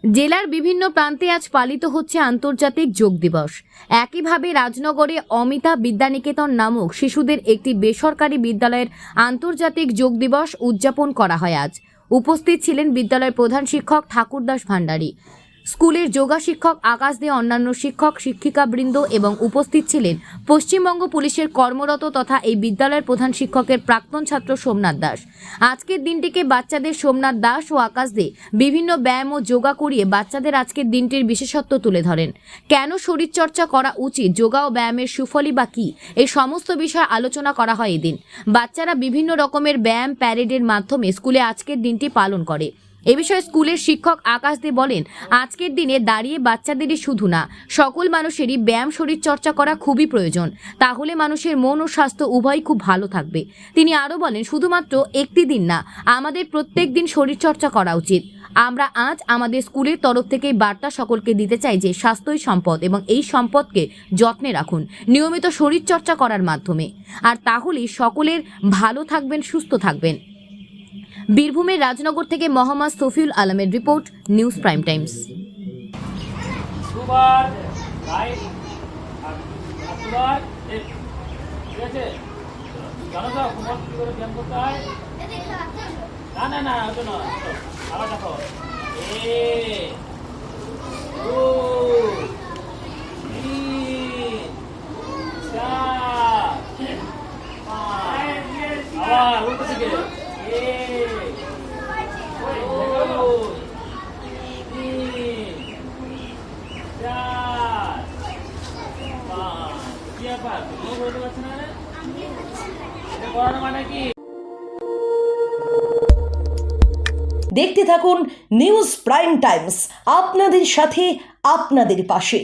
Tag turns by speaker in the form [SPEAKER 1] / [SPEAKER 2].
[SPEAKER 1] জেলার বিভিন্ন প্রান্তে আজ পালিত হচ্ছে আন্তর্জাতিক যোগ দিবস। একইভাবে রাজনগরে অমিতা বিদ্যানিকেতন নামক শিশুদের একটি বেসরকারি বিদ্যালয়ের আন্তর্জাতিক যোগ দিবস উদযাপন করা হয়। আজ উপস্থিত ছিলেন বিদ্যালয়ের প্রধান শিক্ষক ঠাকুরদাস ভান্ডারী, স্কুলের যোগা শিক্ষক আকাশ দে, অন্যান্য শিক্ষক শিক্ষিকাবৃন্দ এবং উপস্থিত ছিলেন পশ্চিমবঙ্গ পুলিশের কর্মরত তথা এই বিদ্যালয়ের প্রধান শিক্ষকের প্রাক্তন ছাত্র সোমনাথ দাস। আজকের দিনটিকে বাচ্চাদের সোমনাথ দাস ও আকাশ দে বিভিন্ন ব্যায়াম ও যোগা করিয়ে বাচ্চাদের আজকের দিনটির বিশেষত্ব তুলে ধরেন। কেন শরীরচর্চা করা উচিত, যোগা ও ব্যায়ামের সুফলই বা কী, এই সমস্ত বিষয় আলোচনা করা হয় এদিন। বাচ্চারা বিভিন্ন রকমের ব্যায়াম প্যারেডের মাধ্যমে স্কুলে আজকের দিনটি পালন করে। এ বিষয়ে স্কুলের শিক্ষক আকাশ দে বলেন, আজকের দিনে দাঁড়িয়ে বাচ্চাদেরই শুধু না, সকল মানুষেরই ব্যায়াম শরীরচর্চা করা খুবই প্রয়োজন। তাহলে মানুষের মন ও স্বাস্থ্য উভয়ই খুব ভালো থাকবে। তিনি আরও বলেন, শুধুমাত্র একটি দিন না, আমাদের প্রত্যেক দিন শরীরচর্চা করা উচিত। আমরা আজ আমাদের স্কুলের তরফ থেকে বার্তা সকলকে দিতে চাই যে স্বাস্থ্যই সম্পদ এবং এই সম্পদকে যত্নে রাখুন নিয়মিত শরীরচর্চা করার মাধ্যমে, আর তাহলেই সকলের ভালো থাকবেন, সুস্থ থাকবেন। বীরভূমের রাজনগর থেকে মোহাম্মদ সফিউল আলমের রিপোর্ট, নিউজ প্রাইম টাইমস।
[SPEAKER 2] দেখতে থাকুন নিউজ প্রাইম টাইমস, আপনাদের সাথে, আপনাদের পাশে।